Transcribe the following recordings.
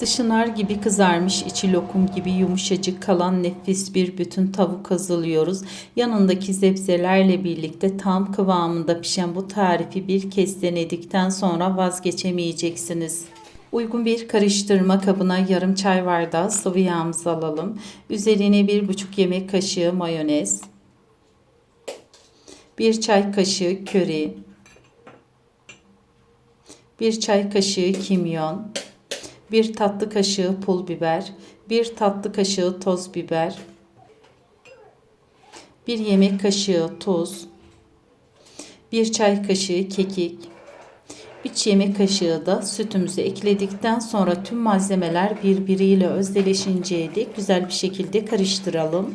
Dışı nar gibi kızarmış, içi lokum gibi yumuşacık kalan nefis bir bütün tavuk hazırlıyoruz. Yanındaki zebzelerle birlikte tam kıvamında pişen bu tarifi bir kez denedikten sonra vazgeçemeyeceksiniz. Uygun bir karıştırma kabına yarım çay bardağı sıvı yağımızı alalım. Üzerine 1,5 yemek kaşığı mayonez, 1 çay kaşığı köri, 1 çay kaşığı kimyon, 1 tatlı kaşığı pul biber, 1 tatlı kaşığı toz biber, 1 yemek kaşığı tuz, 1 çay kaşığı kekik, 3 yemek kaşığı da sütümüzü ekledikten sonra tüm malzemeler birbiriyle özdeşinceye dek güzel bir şekilde karıştıralım.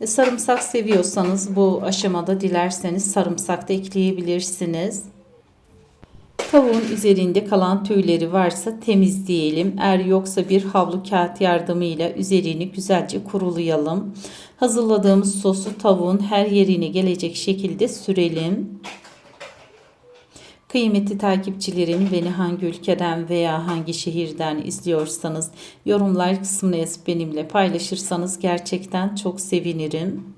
Sarımsak seviyorsanız bu aşamada dilerseniz sarımsak da ekleyebilirsiniz. Tavuğun üzerinde kalan tüyleri varsa temizleyelim. Eğer yoksa bir havlu kağıt yardımıyla üzerini güzelce kurulayalım. Hazırladığımız sosu tavuğun her yerine gelecek şekilde sürelim. Kıymetli takipçilerim, beni hangi ülkeden veya hangi şehirden izliyorsanız yorumlar kısmına yazıp benimle paylaşırsanız gerçekten çok sevinirim.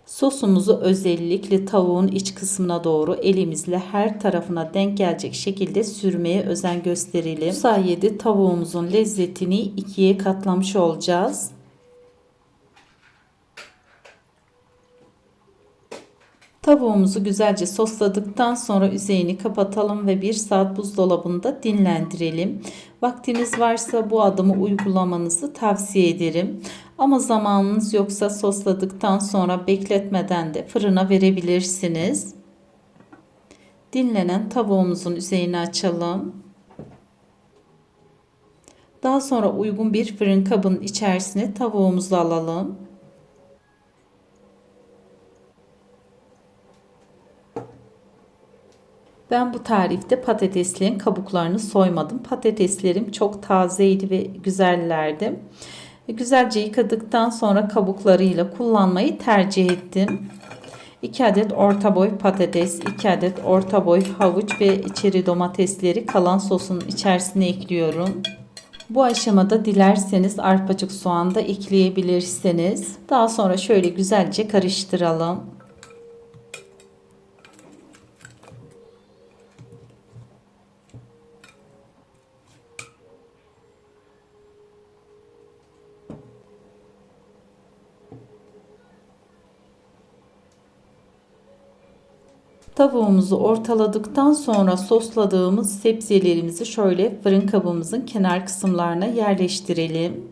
Sosumuzu özellikle tavuğun iç kısmına doğru elimizle her tarafına denk gelecek şekilde sürmeye özen gösterelim. Bu sayede tavuğumuzun lezzetini ikiye katlamış olacağız. Tavuğumuzu güzelce sosladıktan sonra üzerini kapatalım ve 1 saat buzdolabında dinlendirelim. Vaktiniz varsa bu adımı uygulamanızı tavsiye ederim. Ama zamanınız yoksa sosladıktan sonra bekletmeden de fırına verebilirsiniz. Dinlenen tavuğumuzun üzerini açalım. Daha sonra uygun bir fırın kabının içerisine tavuğumuzu alalım. Ben bu tarifte patateslerin kabuklarını soymadım. Patateslerim çok tazeydi ve güzellerdi. Güzelce yıkadıktan sonra kabuklarıyla kullanmayı tercih ettim. 2 adet orta boy patates, 2 adet orta boy havuç ve içeri domatesleri kalan sosun içerisine ekliyorum. Bu aşamada dilerseniz arpacık soğan da ekleyebilirsiniz. Daha sonra şöyle güzelce karıştıralım. Tavuğumuzu ortaladıktan sonra sosladığımız sebzelerimizi şöyle fırın kabımızın kenar kısımlarına yerleştirelim.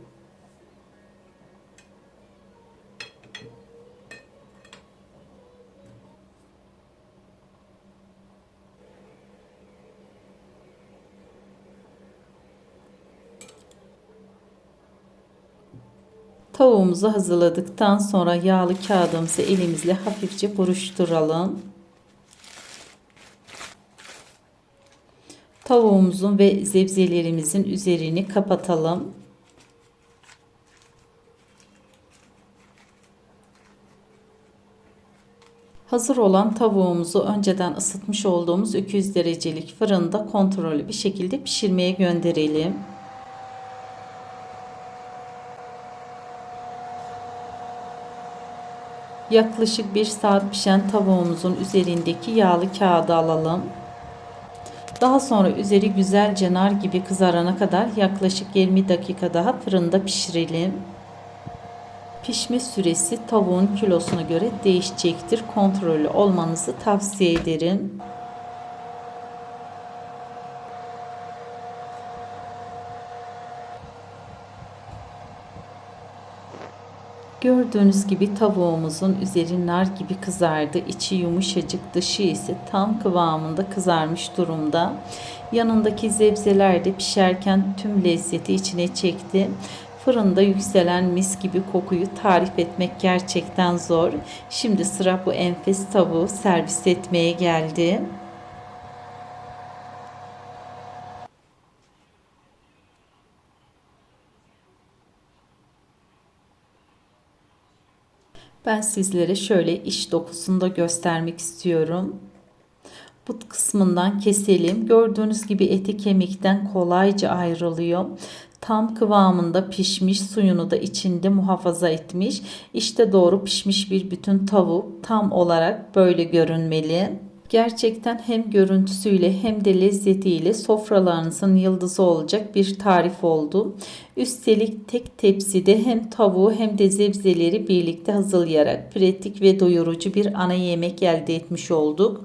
Tavuğumuzu hazırladıktan sonra yağlı kağıdımızı elimizle hafifçe buruşturalım. Tavuğumuzun ve sebzelerimizin üzerini kapatalım. Hazır olan tavuğumuzu önceden ısıtmış olduğumuz 200 derecelik fırında kontrollü bir şekilde pişirmeye gönderelim. Yaklaşık 1 saat pişen tavuğumuzun üzerindeki yağlı kağıdı alalım. Daha sonra üzeri güzelce nar gibi kızarana kadar yaklaşık 20 dakika daha fırında pişirelim. Pişme süresi tavuğun kilosuna göre değişecektir. Kontrollü olmanızı tavsiye ederim. Gördüğünüz gibi tavuğumuzun üzeri nar gibi kızardı. İçi yumuşacık, dışı ise tam kıvamında kızarmış durumda. Yanındaki sebzeler de pişerken tüm lezzeti içine çekti. Fırında yükselen mis gibi kokuyu tarif etmek gerçekten zor. Şimdi sıra bu enfes tavuğu servis etmeye geldi. Ben sizlere şöyle iç dokusunu da göstermek istiyorum. But kısmından keselim. Gördüğünüz gibi eti kemikten kolayca ayrılıyor. Tam kıvamında pişmiş, suyunu da içinde muhafaza etmiş. İşte doğru pişmiş bir bütün tavuk tam olarak böyle görünmeli. Gerçekten hem görüntüsüyle hem de lezzetiyle sofralarınızın yıldızı olacak bir tarif oldu. Üstelik tek tepside hem tavuğu hem de sebzeleri birlikte hazırlayarak pratik ve doyurucu bir ana yemek elde etmiş olduk.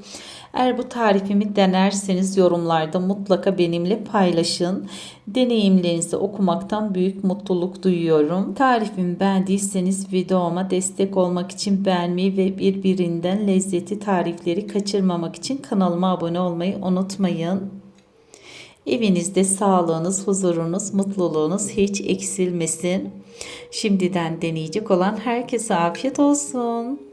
Eğer bu tarifimi denerseniz yorumlarda mutlaka benimle paylaşın. Deneyimlerinizi okumaktan büyük mutluluk duyuyorum. Tarifimi beğendiyseniz videoma destek olmak için beğenmeyi ve birbirinden lezzetli tarifleri kaçırmamak için kanalıma abone olmayı unutmayın. Evinizde sağlığınız, huzurunuz, mutluluğunuz hiç eksilmesin. Şimdiden deneyecek olan herkese afiyet olsun.